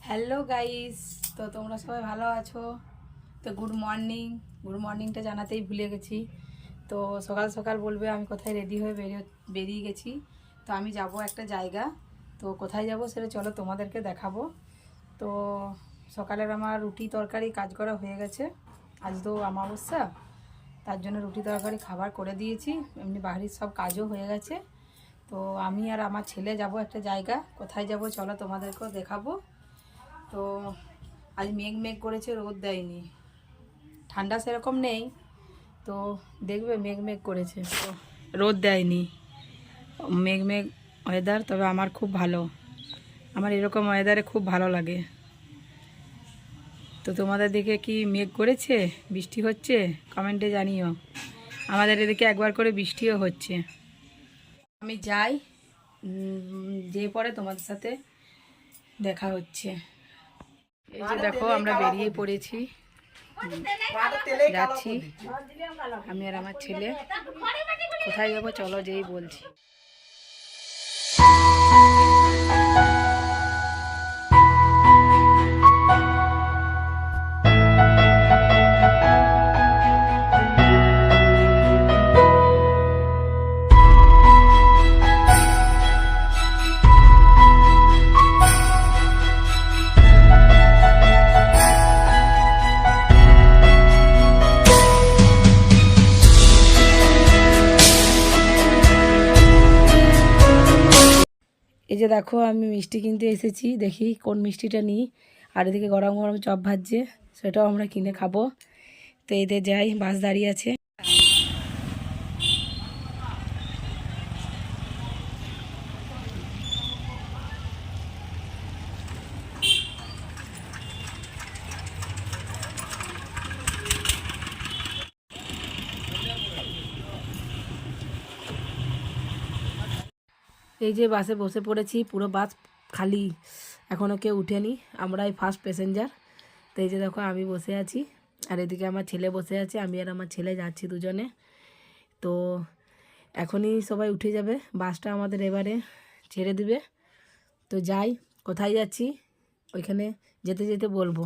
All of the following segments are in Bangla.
হ্যালো গাইস, তো তোমরা সবাই ভালো আছো? তো গুড মর্নিংটা জানাতেই ভুলে গেছি। তো সকাল সকাল বলবে আমি কোথায় রেডি হয়ে বেরিয়ে গেছি। তো আমি যাব একটা জায়গা, তো কোথায় যাব সেটা চলো তোমাদেরকে দেখাবো। তো সকালের আমার রুটি তরকারি কাজ করা হয়ে গেছে। আজ তো অমাবস্যা, তার জন্য রুটি তরকারি খাবার করে দিয়েছি, এমনি বাড়ির সব কাজও হয়ে গেছে। তো আমি আর আমার ছেলে যাব একটা জায়গা, কোথায় যাব চলো তোমাদেরকেও দেখাবো। তো আজ মেঘ করেছে, রোদ দেয়নি, ঠান্ডা সেরকম নেই। তো দেখবে মেঘ করেছে, তো রোদ দেয়নি, মেঘ ওয়েদার। তবে আমার খুব ভালো, আমার এরকম ওয়েদারে খুব ভালো লাগে। তো তোমাদের দিকে কি মেঘ করেছে, বৃষ্টি হচ্ছে? কমেন্টে জানিও। আমাদের এদিকে একবার করে বৃষ্টিও হচ্ছে। আমি যাই, যেয়ে পরে তোমাদের সাথে দেখা হচ্ছে। এই যে দেখো আমরা বেরিয়ে পড়েছি, যাচ্ছি আমি আর আমার ছেলে। কোথায় যাবো চলো যেই বলছি। এই যে দেখো আমি মিষ্টি কিনতে এসেছি, দেখি কোন মিষ্টিটা নিই। আর এদিকে গরম গরম চপ ভাজছে, সেটাও আমরা কিনে খাবো। তো এতে যাই, বাস দাঁড়িয়ে আছে। এই যে বাসে বসে পড়েছি, পুরো বাস খালি, এখনও কেউ উঠেনি, আমরাই ফার্স্ট প্যাসেঞ্জার। তো এই যে দেখো আমি বসে আছি, আর এদিকে আমার ছেলে বসে আছে, আমি আর আমার ছেলে যাচ্ছি দুজনে। তো এখনই সবাই উঠে যাবে, বাসটা আমাদের এবারে ছেড়ে দিবে। তো যাই, কোথায় যাচ্ছি ওইখানে যেতে যেতে বলবো।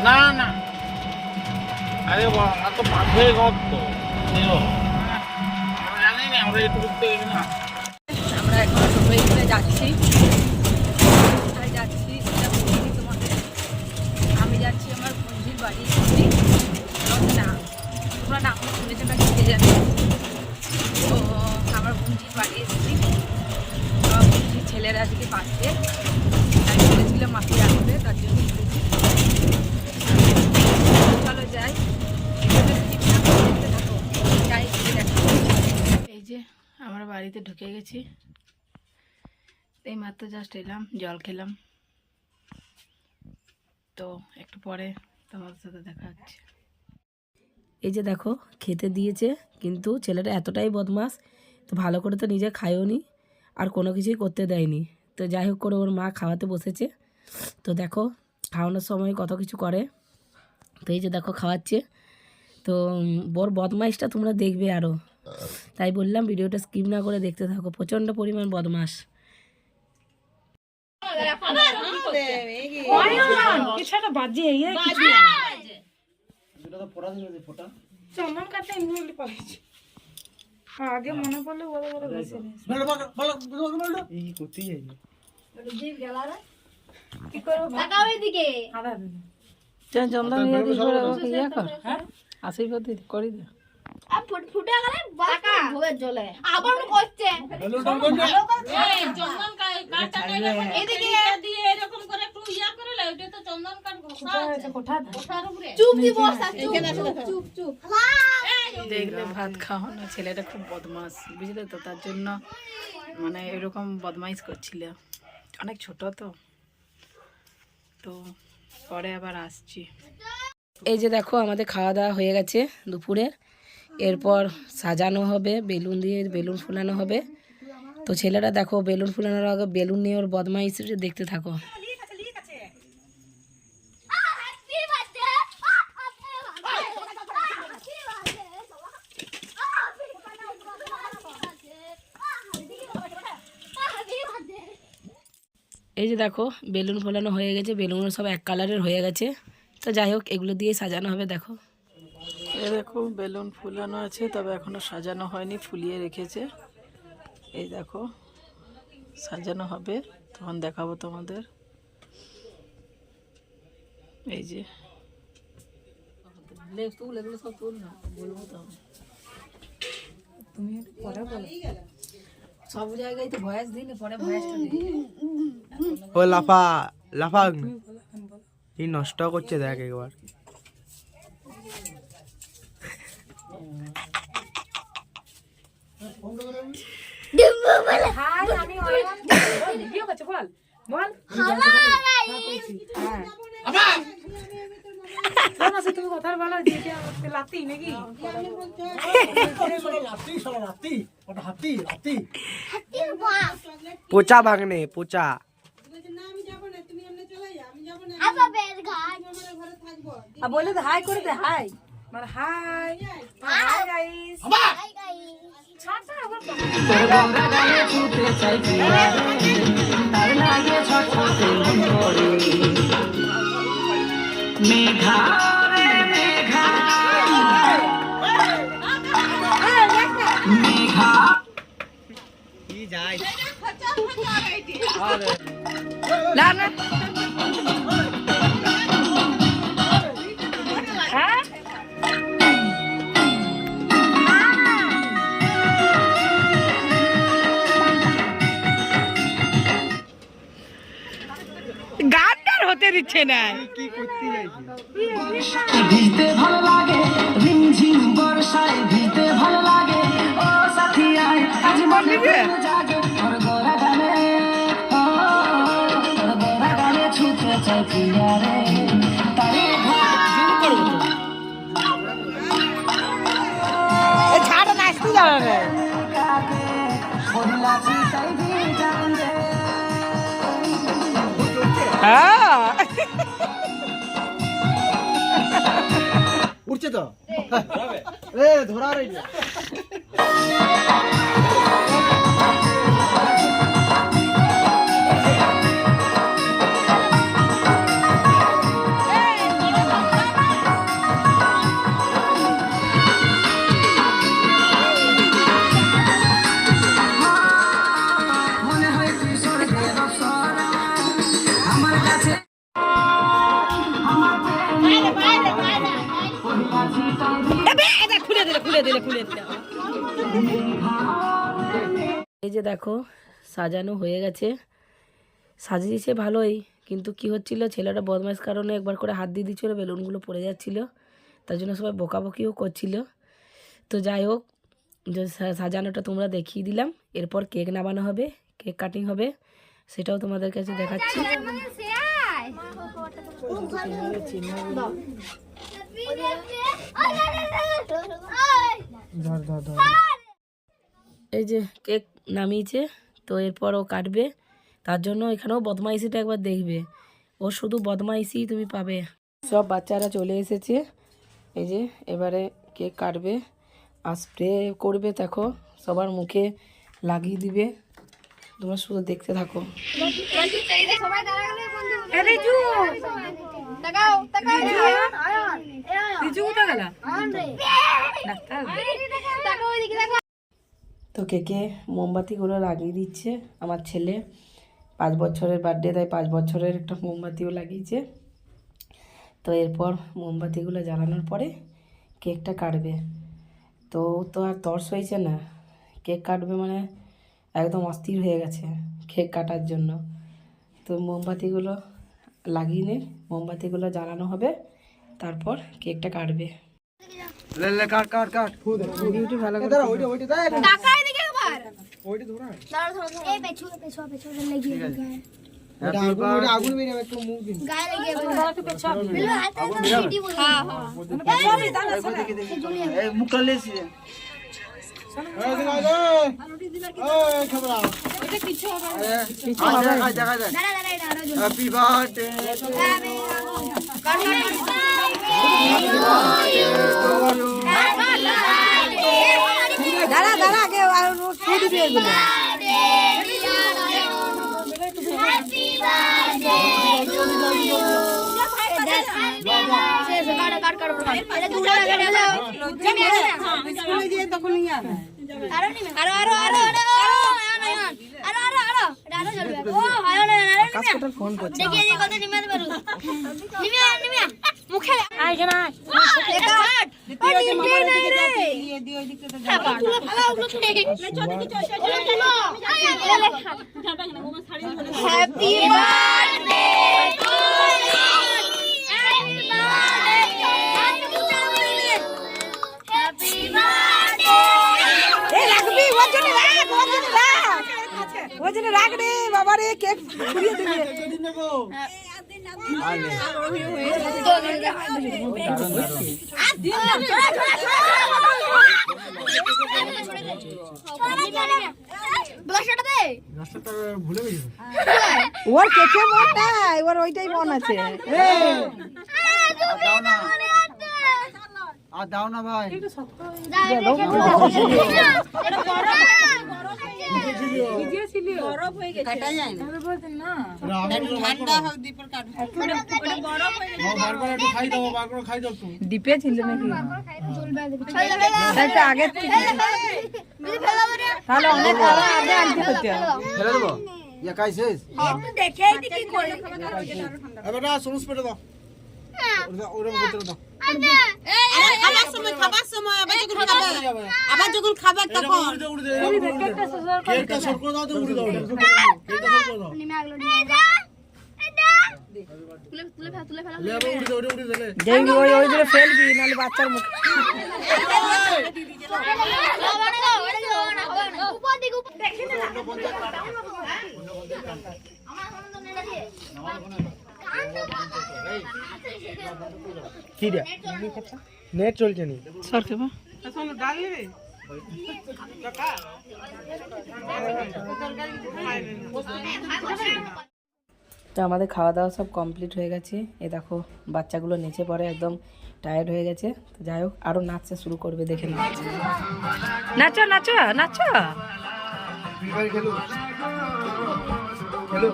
না না, আরে আমরা তো পাশে ঘর তো আমরা জানি না, আমরা একটু ঘুরতে গেছি না। আমরা এখন টোটোয় করে যাচ্ছি, কোথায় যাচ্ছি সেটা বলছি তোমাদের। আমি যাচ্ছি আমার বন্ধুর বাড়ি, না তোমরা না আমি শুনেছো না খেতে যাবে। তো আমার বন্ধুর বাড়ি এসেছি, আমার বন্ধুর ছেলের আজকে বাড়িতে, আমি বলেছিলাম মাকে আসবে, তার জন্য এসেছি। চলো যাই, দেখতে থাকো, যাই দেখো। এই যে আমরা বাড়িতে ঢুকে গেছি, এই মাত্র জাস্ট এলাম, জল খেলাম। তো একটু পরে তোমাদের সাথে দেখা হচ্ছে। এই যে দেখো খেতে দিয়েছে, কিন্তু ছেলেটা এতটাই বদমাস, তো ভালো করে তো নিজে খায়ও নি, আর কোনো কিছুই করতে দেয়নি। তো যাই হোক করে ওর মা খাওয়াতে বসেছে। তো দেখো খাওয়ানোর সময় কত কিছু করে। তো এই যে দেখো খাওয়াচ্ছে। তো বড় বদমাইশটা তোমরা দেখবে আরও, তাই বললাম ভিডিওটা স্কিপ না করে দেখতে থাকো, প্রচণ্ড পরিমাণ বদমাস। আগে মনে পড়লে বড় বড় চন্দন আশীর্বাদ করে দিও। ফুটে গেলে বাকা ভোগের জলে আবার করছে চন্দন কাটটা এদিকে দিয়ে এরকম করে একটু ইয়া করে লাই, ওটা তো চন্দন কাট ঘষা আছে কোঠার উপরে চুপ দি বসা, চুপ চুপ দেখলে ভাত খাওয়ানো। ছেলেটা খুব বদমাস, বুঝলে তো, তার জন্য মানে এরকম বদমাইশ করছিল, অনেক ছোট তো। তো পরে আবার আসছি। এই যে দেখো আমাদের খাওয়া দাওয়া হয়ে গেছে দুপুরের, এরপর সাজানো হবে, বেলুন দিয়ে বেলুন ফুলানো হবে। তো ছেলেটা দেখো বেলুন ফুলানোর আগে বেলুন নিয়ে ওর বদমাইশ দেখতে থাকো। এই যে দেখো বেলুন ফোলানো হয়ে গেছে, বেলুনগুলো সব এক কালারের হয়ে গেছে। তো যাই হোক এগুলো দিয়ে সাজানো হবে। দেখো এই দেখো বেলুন ফুলানো আছে, তবে এখনো সাজানো হয়নি, ফুলিয়ে রেখেছে। এই দেখো সাজানো হবে, তখন দেখাবো তোমাদের। এই যে এগুলো সব তুল না, বলবো তো তুমি পরে বলো। সব জায়গায় তো ভয়েস দিলে পরে ভয়েসটা দিই। ও লাফা লাফা এই নষ্ট করছে দেখ একবার। তুমি কথা বলো লাতি নাকি পোচা ভাগনে পোচা। বলে তো হাই করে দে, হাই মানে হাই হাই গাইস। না না গানটার হতে দিচ্ছে না। কি করতে যাইছি ভিজতে ভালো লাগে রিমঝিম বর্ষায়, ভিজতে ভালো লাগে ও সাথী আয় আজ মনে জাগে তোর গোরা গানে, ও তোর গোরা গানে ছুটে চাইছি রে তাই ছাড় না আসতে যাবে বললাছি তাই জান রে। উঠছে তো ধরা রইল। মনে হয় তুই স্বর্গের অপ্সরা আমার কাছে এই যে দেখো সাজানো হয়ে গেছে, সাজিয়েছে ভালোই, কিন্তু কি হচ্ছিল ছেলেটা বদমাইশ কারণে একবার করে হাত দিয়ে দিচ্ছিল, বেলুনগুলো পড়ে যাচ্ছিল, তার জন্য সবাই বকাবকিও করছিল। তো যাই হোক যে সাজানোটা তোমরা দেখিয়ে দিলাম। এরপর কেক নামানো হবে, কেক কাটিং হবে, সেটাও তোমাদের কাছে দেখাচ্ছি। এই যে কেক নামিয়েছে, তো এরপর ও কাটবে, তার জন্য এখানেও বদমাইশিটা একবার দেখবে, ও শুধু বদমাইশি তুমি পাবে। সব বাচ্চারা চলে এসেছে, এই যে এবারে কেক কাটবে আর স্প্রে করবে, দেখো সবার মুখে লাগিয়ে দিবে, তোমরা শুধু দেখতে থাকো। তো কেকে মোমবাতিগুলো লাগিয়ে দিচ্ছে আমার ছেলে, 5 বছরের বার্থডে, তাই 5 বছরের একটা মোমবাতিও লাগিয়েছে। তো এরপর মোমবাতিগুলো জ্বালানোর পরে কেকটা কাটবে। তো তো আর তর্স হয়েছে না, কেক কাটবে মানে একদম অস্থির হয়ে গেছে কেক কাটার জন্য। তো মোমবাতিগুলো লাগিয়ে নে, মোমবাতিগুলো জ্বালানো হবে, তারপর কেকটা কাটবে। লে লে কাট কাট কাট ডিউটি ভালো করে দাঁড়া ওইটা ওইটা দাঁড়া টাকা এদিকে আবার ওইটা ধরা দাঁড়া এই পেছু পেছু লাগিয়ে ওইটা আগুন বেরিয়ে যাবে, একটু মুখ দিন গায়ে লাগিয়ে একটু পেছু বিলু হাতে ভিডিও বল হ্যাঁ হ্যাঁ এই মুখটা লেছি রে এই দিন আগে এই খবরা এটা কিছু হবে কিছু হবে জায়গা দে দাঁড়া হ্যাপি বার্থডে দাঁড়া দাঁড়া আগে ফুল দিবি এগুলো। Happy birthday কাজটার ফোন করছে happy birthday to you happy birthday রাখবি ওর জন্য রাখ রে বাবা রে কেক ঘুরিয়ে দেবে ওর কেকে মন নাই ওর ওইটাই মন আছে আর দাও না ভাই ডিপে ছিল নাকি তাই আগে তাহলে অনেক আগে আনতে হচ্ছে ফেলে দেবো একাই শেষ এবার না সমস পেটে দাও ওরকম করতে দাও আবার যখন খাবার তখন কেকটা সর করে দাও তো উড়ে দাও কেকটা সর করে দাও লে আবার উড়ে দিলে যেই ওই করে ফেলবি নাহলে বাচ্চার মুখ কি রে নেট চলছে নি সরকে বা তো আমাদের খাওয়া দাওয়া সব কমপ্লিট হয়ে গেছে এ দেখো বাচ্চাগুলো নিচে পড়ে একদম টায়ার্ড হয়ে গেছে তো যাই হোক আরো নাচতে শুরু করবে দেখে নাচো নাচো নাচো নাচো খেলো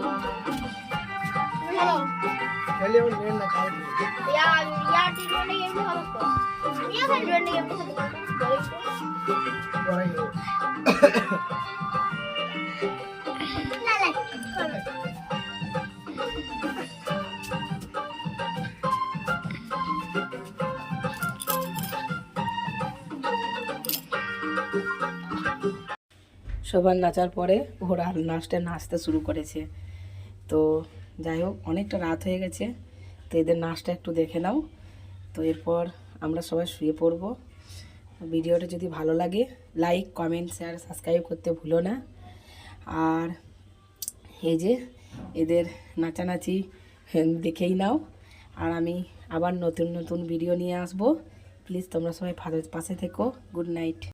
খেলো খেলে ওর নেট না খাও পড়াই গেল সবার নাচার পরে ওরা নাচতে শুরু করেছে তো যাই হোক অনেকটা রাত হয়ে গেছে তো এদের নাচটা একটু দেখে নাও তো এরপর আমরা সবাই শুয়ে পড়বো ভিডিওটা যদি ভালো লাগে লাইক কমেন্ট শেয়ার সাবস্ক্রাইব করতে ভুলো না আর এই যে এদের নাচানাচি দেখেই নাও আর আমি আবার নতুন নতুন ভিডিও নিয়ে আসবো প্লিজ তোমরা সবাই পাশে থেকো গুড নাইট।